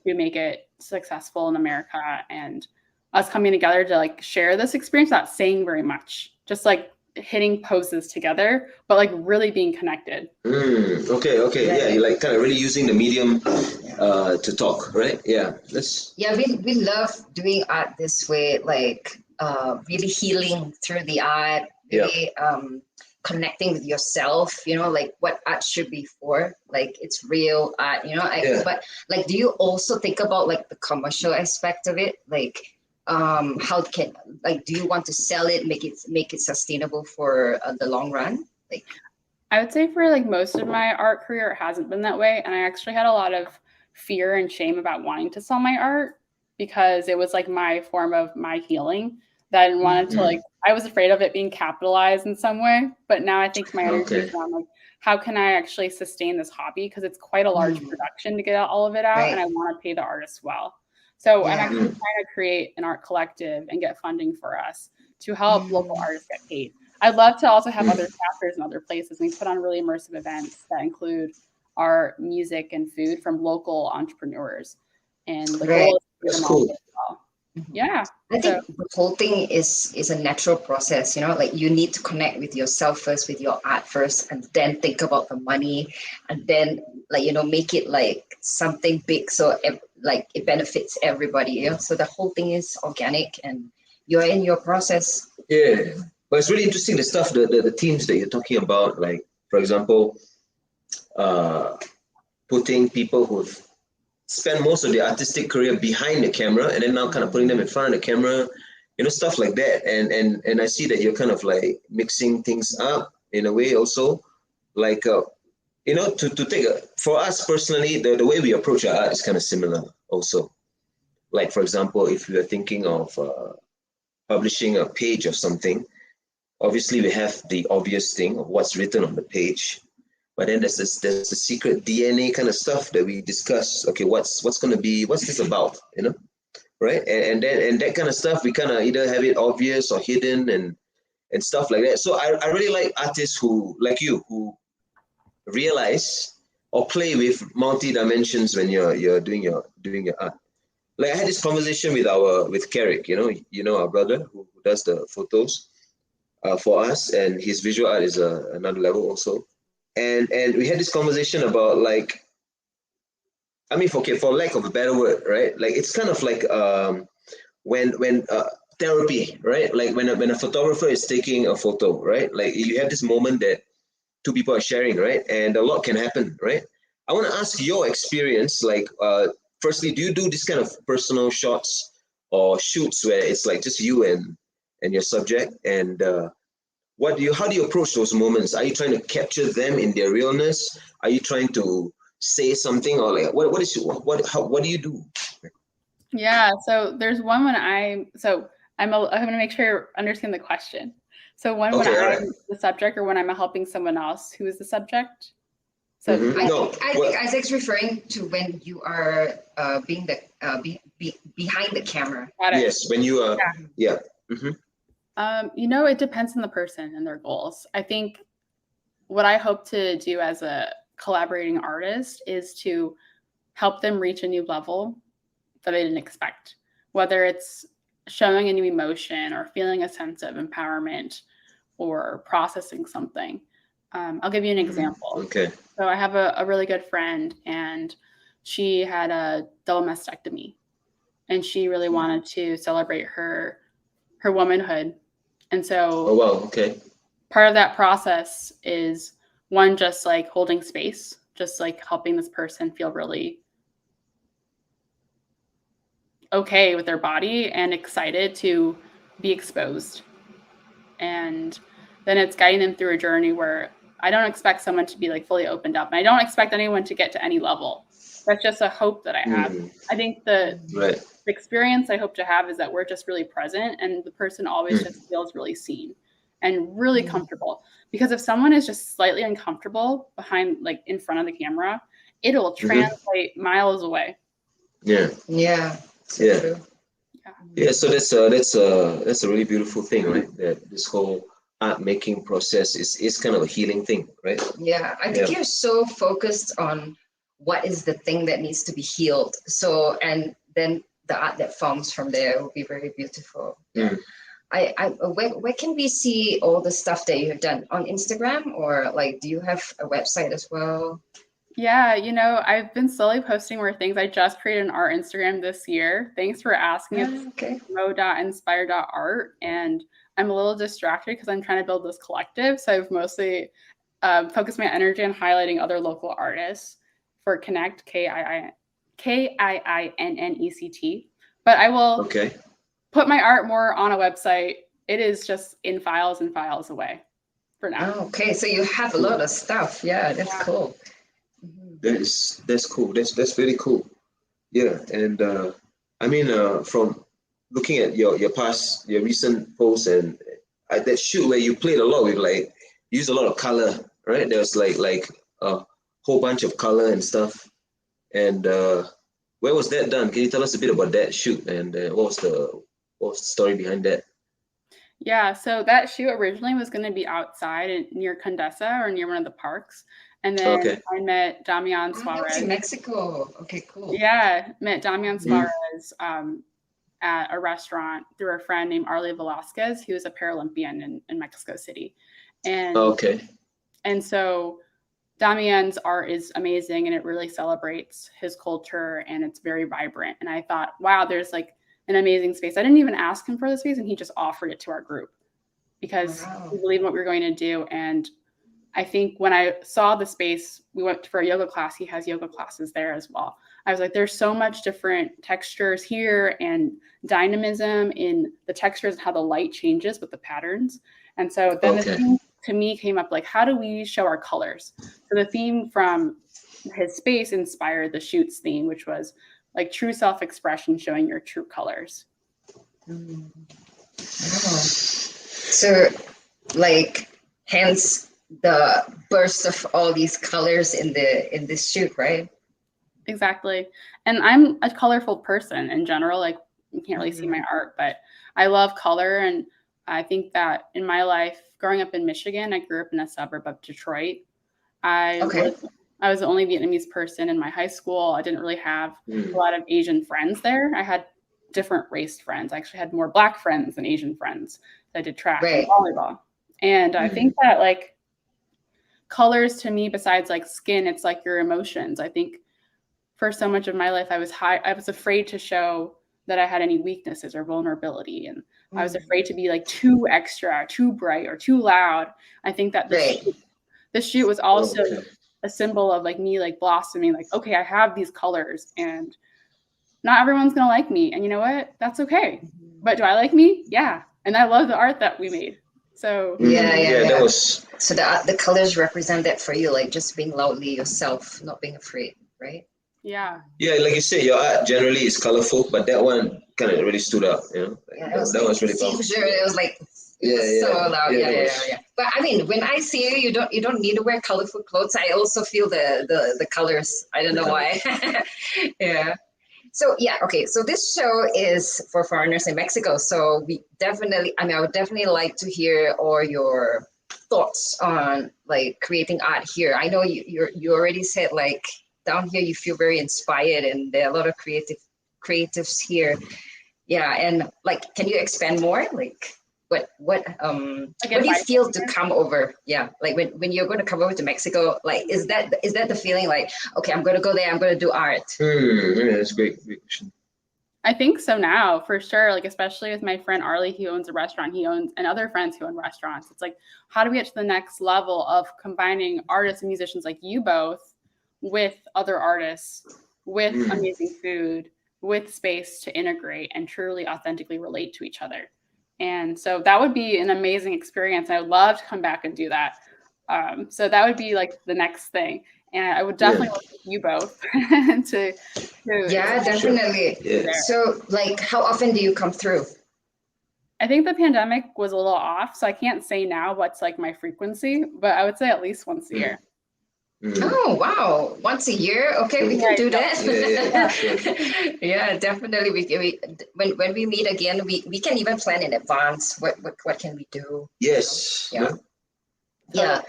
Speaker 7: to make it successful in America, and us coming together to like share this experience without saying very much, just like hitting poses together, but like really being connected.
Speaker 6: Okay. Yeah, you're like kind of really using the medium to talk, right? Yeah.
Speaker 5: We love doing art this way, like really healing through the art, really connecting with yourself, you know, like what art should be for, like it's real art, you know. But like, do you also think about like the commercial aspect of it? Like how can, like, do you want to sell it, make it sustainable for the long run? Like,
Speaker 7: I would say for like most of my art career, it hasn't been that way. And I actually had a lot of fear and shame about wanting to sell my art because it was like my form of my healing that I didn't want it to like, I was afraid of it being capitalized in some way. But now I think my energy is on like, how can I actually sustain this hobby? Because it's quite a large production to get all of it out. And I want to pay the artists well. So I'm actually trying to create an art collective and get funding for us to help local artists get paid. I'd love to also have other chapters in other places. We put on really immersive events that include art, music, and food from local entrepreneurs. And the
Speaker 5: Right.
Speaker 7: goal is to do
Speaker 6: That's
Speaker 7: them all
Speaker 6: cool.
Speaker 7: as well. Yeah.
Speaker 5: I think the whole thing is a natural process, you know, like you need to connect with yourself first, with your art first, and then think about the money, and then like, you know, make it like something big so like it benefits everybody, you know. So the whole thing is organic and you're in your process.
Speaker 6: Yeah, but it's really interesting the stuff, the themes that you're talking about. Like, for example, putting people who've spent most of their artistic career behind the camera and then now kind of putting them in front of the camera, you know, stuff like that. And I see that you're kind of like mixing things up in a way also, like you know, to take for us personally, the way we approach our art is kind of similar also. Like, for example, if we are thinking of publishing a page of something, obviously we have the obvious thing of what's written on the page, but then there's a secret DNA kind of stuff that we discuss. Okay, what's this about, you know, right? And that kind of stuff, we kind of either have it obvious or hidden and stuff like that. So I really like artists who, like you, who realize or play with multi dimensions when you're doing your art. Like, I had this conversation with Carrick, you know our brother who does the photos for us, and his visual art is another level also. And we had this conversation about, like, I mean, for lack of a better word, right? Like, it's kind of like when therapy, right? Like when a photographer is taking a photo, right? Like, you have this moment that two people are sharing, right? And a lot can happen, right? I want to ask your experience, like, firstly, do you do this kind of personal shots or shoots where it's like just you and your subject? And how do you approach those moments? Are you trying to capture them in their realness? Are you trying to say something, or like what do you do?
Speaker 7: Yeah, so there's one when I'm going to make sure I understand the question. So when
Speaker 6: Okay, all
Speaker 7: I'm
Speaker 6: right.
Speaker 7: the subject, or when I'm helping someone else who is the subject. So
Speaker 5: I think Isaac's referring to when you are being the behind the camera.
Speaker 6: Yes, when you are, yeah.
Speaker 7: You know, it depends on the person and their goals. I think what I hope to do as a collaborating artist is to help them reach a new level that I didn't expect, whether it's showing a new emotion or feeling a sense of empowerment or processing something. I'll give you an example.
Speaker 6: Okay.
Speaker 7: So I have a really good friend, and she had a double mastectomy, and she really wanted to celebrate her womanhood. And so,
Speaker 6: oh wow, okay,
Speaker 7: part of that process is one, just like holding space, just like helping this person feel really okay with their body and excited to be exposed. And then it's guiding them through a journey where I don't expect someone to be like fully opened up, and I don't expect anyone to get to any level. That's just a hope that I have. I think the experience I hope to have is that we're just really present, and the person always just feels really seen and really comfortable. Because if someone is just slightly uncomfortable behind, like in front of the camera, it'll translate miles away.
Speaker 6: Yeah.
Speaker 5: True.
Speaker 6: Yeah, so that's a really beautiful thing, right? That this whole art making process is kind of a healing thing, right?
Speaker 5: Yeah, I think you're so focused on what is the thing that needs to be healed. So, and then the art that forms from there will be very beautiful. Yeah. Where can we see all the stuff that you have done on Instagram, or like, do you have a website as well?
Speaker 7: Yeah, you know, I've been slowly posting more things. I just created an art Instagram this year. Thanks for asking. It's mo.inspire.art. And I'm a little distracted because I'm trying to build this collective. So I've mostly focused my energy on highlighting other local artists for Connect, KIINNECT. But I will put my art more on a website. It is just in files and files away for now.
Speaker 5: Oh, okay, so you have a lot of stuff. Yeah, that's cool.
Speaker 6: That's cool. That's really cool. Yeah, and I mean, from looking at your recent posts and that shoot where you played a lot with, like, used a lot of color, right? There's like a whole bunch of color and stuff. And where was that done? Can you tell us a bit about that shoot, and what was the story behind that?
Speaker 7: Yeah, so that shoot originally was going to be outside near Condesa or near one of the parks. And then I met Damian
Speaker 5: Oh,
Speaker 7: Suarez.
Speaker 5: that was in Mexico. Okay, cool.
Speaker 7: Yeah, met Damian Suarez at a restaurant through a friend named Arlie Velasquez, who is a Paralympian in Mexico City. And and so Damian's art is amazing and it really celebrates his culture and it's very vibrant. And I thought, wow, there's like an amazing space. I didn't even ask him for the space and he just offered it to our group because he believed in what we were going to do. And I think when I saw the space, we went for a yoga class. He has yoga classes there as well. I was like, there's so much different textures here and dynamism in the textures and how the light changes with the patterns. And so then the theme to me came up like, how do we show our colors? So the theme from his space inspired the shoot's theme, which was like true self-expression, showing your true colors.
Speaker 5: Oh. So like, hence the burst of all these colors in this shoot, right?
Speaker 7: Exactly. And I'm a colorful person in general. Like you can't really see my art, but I love color. And I think that in my life, growing up in Michigan, I grew up in a suburb of Detroit. I was the only Vietnamese person in my high school. I didn't really have a lot of Asian friends there. I had different race friends. I actually had more Black friends than Asian friends. I did track and volleyball. And I think that like colors to me, besides like skin, it's like your emotions. I think for so much of my life, I was afraid to show that I had any weaknesses or vulnerability. And I was afraid to be like too extra, too bright, or too loud. I think that the shoot was also a symbol of like me like blossoming, like, okay, I have these colors and not everyone's going to like me. And you know what? That's okay. But do I like me? Yeah. And I love the art that we made. So
Speaker 5: that was so the colors represent that for you, like just being loudly yourself, not being afraid, right?
Speaker 7: Yeah,
Speaker 6: like you say, your art generally is colorful, but that one kind of really stood out, you know. That was really powerful.
Speaker 5: It was like so loud. Yeah. But I mean, when I see you, you don't need to wear colorful clothes. I also feel the colors. I don't know why. Yeah. So so this show is for foreigners in Mexico. So I would definitely like to hear all your thoughts on like creating art here. I know you already said like down here you feel very inspired and there are a lot of creatives here. Yeah, and like can you expand more? Like what do you feel to come over? Yeah, like when you're going to come over to Mexico, like is that the feeling like, okay, I'm going to go there, I'm going to do art?
Speaker 6: That's great question.
Speaker 7: I think so now, for sure. Like, especially with my friend Arlie, he owns a restaurant, and other friends who own restaurants. It's like, how do we get to the next level of combining artists and musicians like you both with other artists, with amazing food, with space to integrate and truly authentically relate to each other? And so that would be an amazing experience. I would love to come back and do that. So that would be like the next thing. And I would definitely work with you both to
Speaker 5: definitely. Yeah. So like, how often do you come through?
Speaker 7: I think the pandemic was a little off, so I can't say now what's like my frequency, but I would say at least once a year.
Speaker 5: Oh, wow. Once a year? Okay, we can do that. Yeah, definitely. When we meet again, we can even plan in advance. What can we do?
Speaker 6: Yes.
Speaker 5: Yeah.
Speaker 6: Yeah.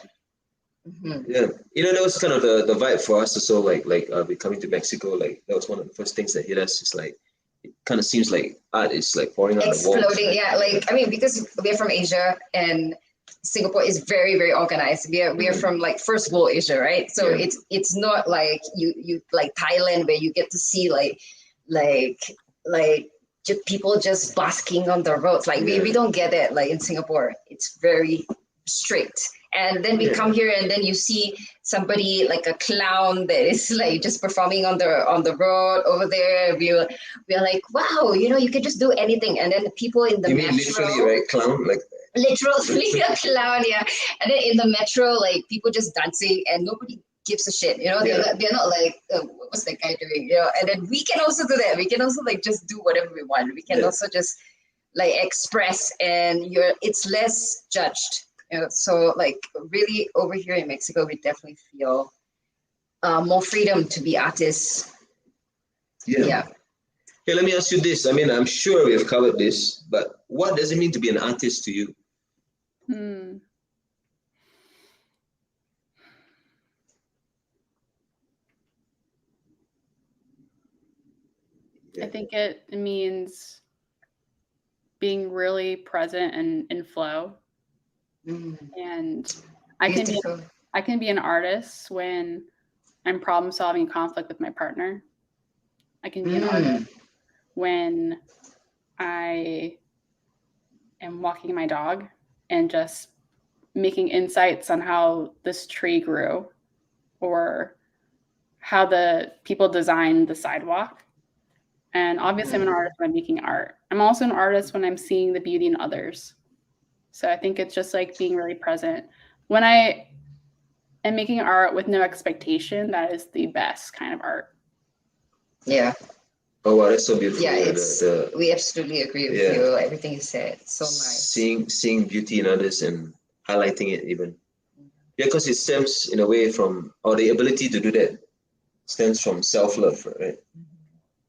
Speaker 6: You know, that was kind of the vibe for us. So like we coming to Mexico, like that was one of the first things that hit us. It's like it kind of seems like art is like pouring out the walls.
Speaker 5: Exploding, yeah. Like I mean, because we're from Asia and Singapore is very, very organized. We are from like first world Asia, right? So it's not like you like Thailand where you get to see like just people just basking on the roads. Like we don't get it like in Singapore. It's very strict. And then we come here and then you see somebody like a clown that is like just performing on the road over there. We're like, wow, you know, you can just do anything. And then the people in the metro,
Speaker 6: literally, right? Clown, like
Speaker 5: literally a clown, yeah. And then in the metro, like people just dancing and nobody gives a shit. You know, they're not like, oh, what's that guy doing? You know, and then we can also do that. We can also like just do whatever we want. We can also just like express, and it's less judged. You know, so like really over here in Mexico, we definitely feel more freedom to be artists. Yeah.
Speaker 6: Hey, let me ask you this. I mean, I'm sure we've covered this, but what does it mean to be an artist to you?
Speaker 7: I think it means being really present and in flow. And I can be an artist when I'm problem solving conflict with my partner. I can be an artist when I am walking my dog and just making insights on how this tree grew or how the people designed the sidewalk. And obviously I'm an artist when I'm making art. I'm also an artist when I'm seeing the beauty in others. So I think it's just like being really present. When I am making art with no expectation, that is the best kind of art.
Speaker 5: Yeah.
Speaker 6: Oh, wow, that's so beautiful.
Speaker 5: Yeah, we absolutely agree with you. Everything you said, so nice.
Speaker 6: Seeing beauty in others and highlighting it even. Yeah, because it stems in a way from, or the ability to do that stems from self-love, right?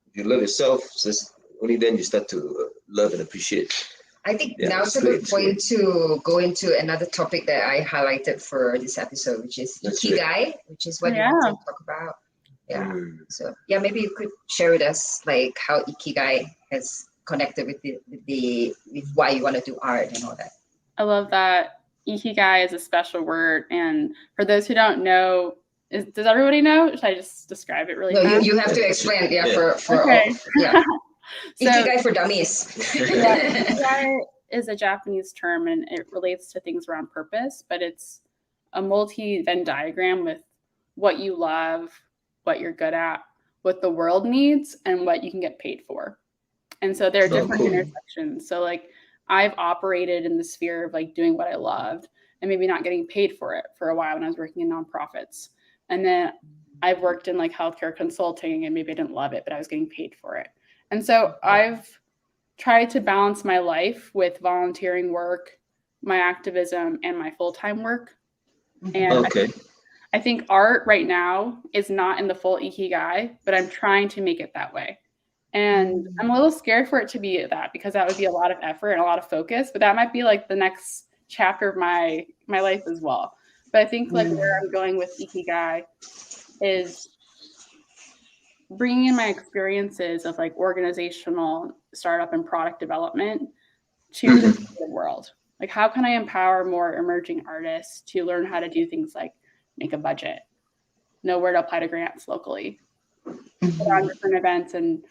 Speaker 6: If you love yourself, just only then you start to love and appreciate.
Speaker 5: I think now's a good point to go into another topic that I highlighted for this episode, which is Ikigai, which is what you want to talk about. Yeah. So yeah, maybe you could share with us like how Ikigai has connected with why you want to do art and all that.
Speaker 7: I love that. Ikigai is a special word, and for those who don't know, does everybody know? Should I just describe it really fast?
Speaker 5: No, you have to explain. Yeah, for
Speaker 7: okay.
Speaker 5: Yeah. Ikigai for dummies.
Speaker 7: Ikigai is a Japanese term, and it relates to things around purpose, but it's a multi-Venn diagram with what you love, what you're good at, what the world needs, and what you can get paid for. And so there are different intersections. So like I've operated in the sphere of like doing what I loved and maybe not getting paid for it for a while when I was working in nonprofits. And then I've worked in like healthcare consulting and maybe I didn't love it, but I was getting paid for it. And so I've tried to balance my life with volunteering work, my activism, and my full-time work. And I think art right now is not in the full Ikigai, but I'm trying to make it that way. And I'm a little scared for it to be that because that would be a lot of effort and a lot of focus, but that might be like the next chapter of my life as well. But I think like where I'm going with Ikigai is bringing in my experiences of like organizational startup and product development to the world. Like how can I empower more emerging artists to learn how to do things like make a budget, know where to apply to grants locally, put on different events and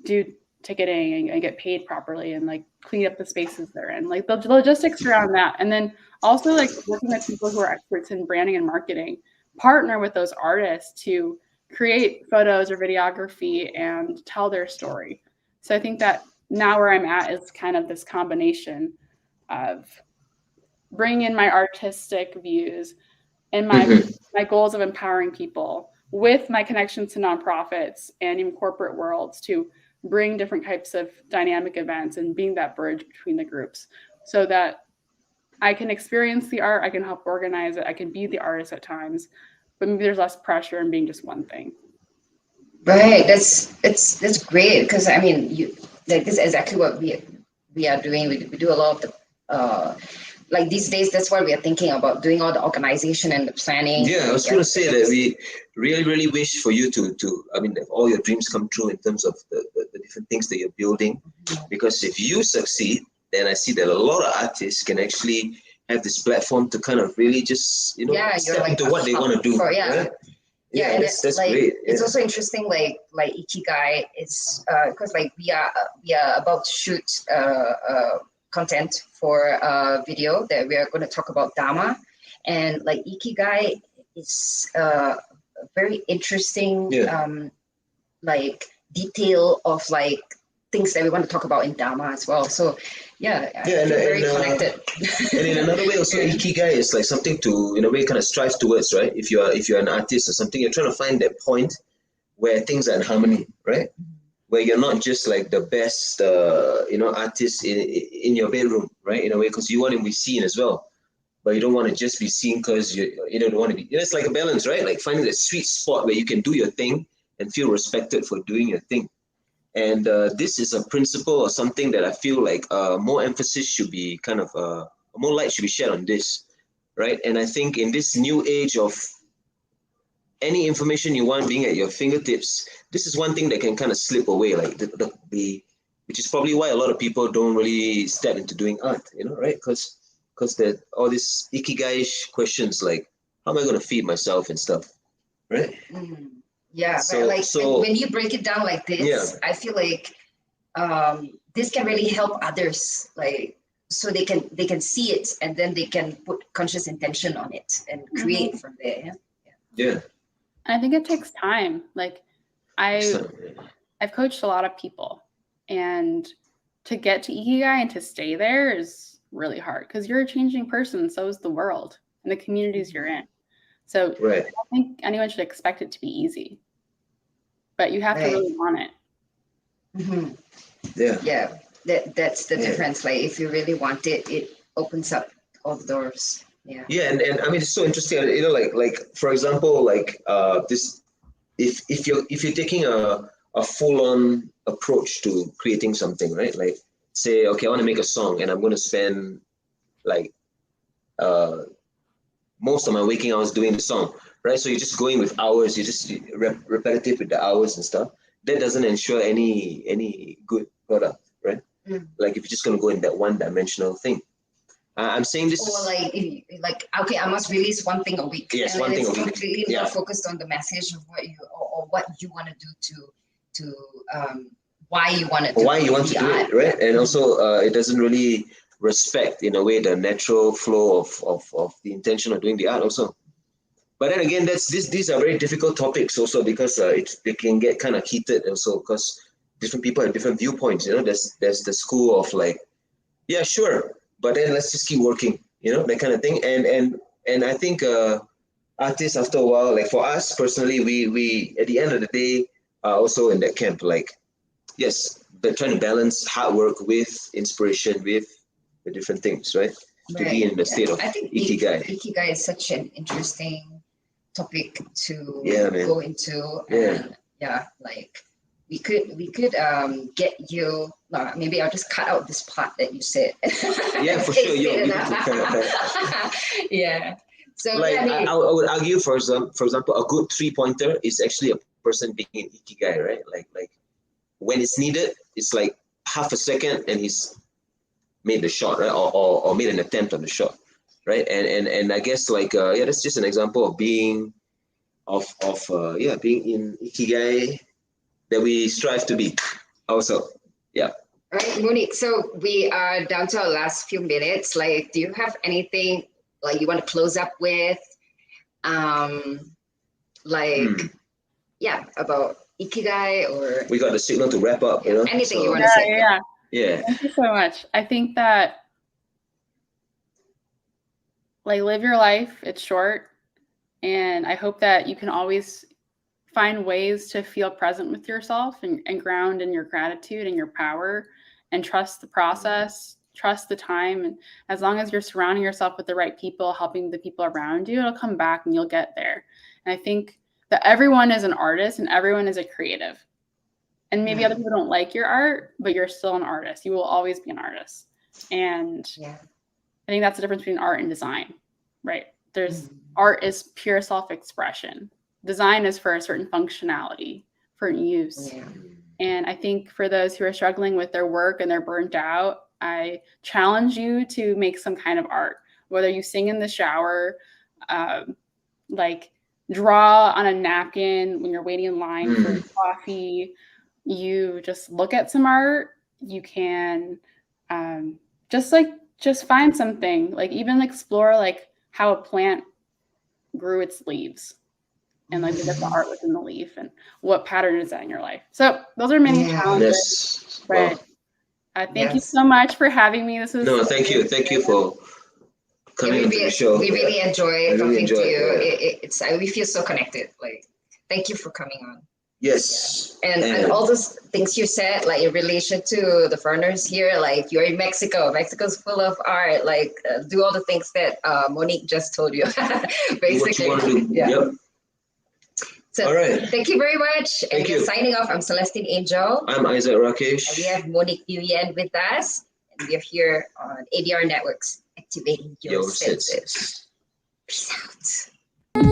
Speaker 7: do ticketing and get paid properly and like clean up the spaces they're in, like the logistics around that. And then also like working with people who are experts in branding and marketing, partner with those artists to create photos or videography and tell their story. So I think that now where I'm at is kind of this combination of bringing in my artistic views and my goals of empowering people with my connections to nonprofits and in corporate worlds to bring different types of dynamic events and being that bridge between the groups so that I can experience the art, I can help organize it, I can be the artist at times, but maybe there's less pressure in being just one thing.
Speaker 5: Right. That's great because I mean, this is exactly what we are doing. We do a lot of the like these days. That's why we are thinking about doing all the organization and the planning.
Speaker 6: Yeah, I was going to say that we really wish for you to I mean, all your dreams come true in terms of the different things that you're building. Because if you succeed, then I see that a lot of artists can actually have this platform to kind of really just step like into what they want to do. Right? Yeah, that's
Speaker 5: like,
Speaker 6: great.
Speaker 5: It's also interesting, like Ikigai is because like we are about to shoot content for a video that we are going to talk about Dharma, and like Ikigai is a very interesting like detail of like things that we want to talk about in Dharma as well. So I feel very connected.
Speaker 6: And in another way also, Ikigai is like something to in a way kind of strive towards, right? If you're an artist or something, you're trying to find that point where things are in harmony, right? Where you're not just like the best artist in your bedroom, right? In a way, because you want to be seen as well, but you don't want to just be seen because you don't want to be. It's like a balance, right? Like finding that sweet spot where you can do your thing and feel respected for doing your thing. And this is a principle or something that I feel like more emphasis should be kind of, more light should be shed on this, right? And I think in this new age of any information you want being at your fingertips, this is one thing that can kind of slip away, like which is probably why a lot of people don't really step into doing art, you know, right? Because there all these Ikigai questions like, how am I going to feed myself and stuff, right?
Speaker 5: Yeah,
Speaker 6: So-
Speaker 5: but like
Speaker 6: so-
Speaker 5: when you break it down like this, I feel like this can really help others, like so they can see it and then they can put conscious intention on it and create from there.
Speaker 6: Yeah.
Speaker 7: And I think it takes time. Like
Speaker 6: So-
Speaker 7: I've coached a lot of people, and to get to Ikigai and to stay there is really hard because you're a changing person. So is the world and the communities you're in. So
Speaker 6: Right.
Speaker 7: I don't think anyone should expect it to be easy, but you have to really want it.
Speaker 6: Yeah.
Speaker 5: Yeah, that's the difference. Like if you really want it, it opens up all the doors. Yeah.
Speaker 6: Yeah, and I mean it's so interesting. You know, like for example, like this, if you're taking a full-on approach to creating something, right? Like say, okay, I want to make a song, and I'm going to spend like most of my waking hours doing the song, right? So you're just going with hours. You're just repetitive with the hours and stuff. That doesn't ensure any good product, right? Like if you're just going to go in that one-dimensional thing. I'm saying this.
Speaker 5: Or like okay, I must release one thing a week.
Speaker 6: Yes,
Speaker 5: and
Speaker 6: one
Speaker 5: then
Speaker 6: thing
Speaker 5: it's
Speaker 6: a week.
Speaker 5: completely
Speaker 6: Yeah.
Speaker 5: not focused on the message of what you or what you want to do to why you want to do
Speaker 6: Why you want to
Speaker 5: the
Speaker 6: do
Speaker 5: art.
Speaker 6: it, right? And also, it doesn't really respect, in a way, the natural flow of the intention of doing the art also. But then again, these are very difficult topics also because they can get kind of heated also because different people have different viewpoints. You know, there's the school of like, yeah, sure, but then let's just keep working. You know, that kind of thing. And I think artists after a while, like for us personally, we at the end of the day are also in that camp. Like, yes, but trying to balance hard work with inspiration with the different things, right? To be in the state of
Speaker 5: I think
Speaker 6: Ikigai.
Speaker 5: Ikigai is such an interesting topic to
Speaker 6: Man.
Speaker 5: go into.
Speaker 6: Yeah.
Speaker 5: And like we could get you. Maybe I'll just cut out this part that you said.
Speaker 6: Yeah, for sure.
Speaker 5: Yeah. So
Speaker 6: Like
Speaker 5: I mean,
Speaker 6: I would argue, for example, a good 3-pointer is actually a person being in Ikigai, right? Like when it's needed, it's like half a second and he's made the shot, right? Or made an attempt on the shot, right? And I guess like that's just an example of being being in Ikigai that we strive to be also. Yeah.
Speaker 5: all right, Monique. So we are down to our last few minutes. Like, do you have anything like you want to close up with? About Ikigai or
Speaker 6: We got the signal to wrap up, you know.
Speaker 5: anything
Speaker 6: so,
Speaker 5: you want to say.
Speaker 6: Yeah.
Speaker 7: Thank you so much. I think that like live your life. It's short. And I hope that you can always find ways to feel present with yourself and ground in your gratitude and your power and trust the process, trust the time. And as long as you're surrounding yourself with the right people, helping the people around you, it'll come back and you'll get there. And I think that everyone is an artist and everyone is a creative. And maybe other people don't like your art, but you're still an artist. You will always be an artist. And I think that's the difference between art and design, right? There's art is pure self-expression. Design is for a certain functionality, for use.
Speaker 5: Yeah.
Speaker 7: And I think for those who are struggling with their work and they're burnt out, I challenge you to make some kind of art, whether you sing in the shower, like draw on a napkin when you're waiting in line for coffee. You just look at some art. You can just find something, like even explore like how a plant grew its leaves and like look at the art within the leaf and what pattern is that in your life. So those are many challenges. But thank you so much for having me. This was
Speaker 6: thank you for coming onto the show.
Speaker 5: We really enjoy talking to you.
Speaker 6: Yeah.
Speaker 5: We feel so connected. Like, thank you for coming on.
Speaker 6: Yes.
Speaker 5: And all those things you said, like in relation to the foreigners here, like you're in Mexico. Mexico's full of art. Like do all the things that Monique just told you. Basically.
Speaker 6: What you want to do.
Speaker 5: Yeah.
Speaker 6: Yep.
Speaker 5: So
Speaker 6: All right.
Speaker 5: thank you very much. And
Speaker 6: Thank
Speaker 5: we're
Speaker 6: you.
Speaker 5: signing off. I'm Celestine Angel.
Speaker 6: I'm Isaac
Speaker 5: And
Speaker 6: Rakesh.
Speaker 5: we have Monique Nguyen with us. And we are here on ADR Networks, activating your senses. Peace out.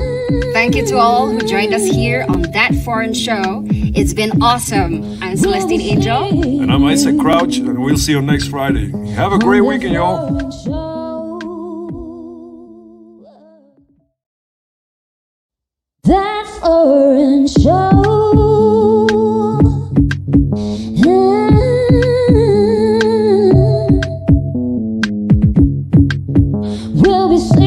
Speaker 8: Thank you to all who joined us here on That Foreign Show. It's been awesome. I'm Celestine Angel.
Speaker 4: And I'm Isaac Crouch, and we'll see you next Friday. Have a great weekend, y'all.
Speaker 1: That foreign show.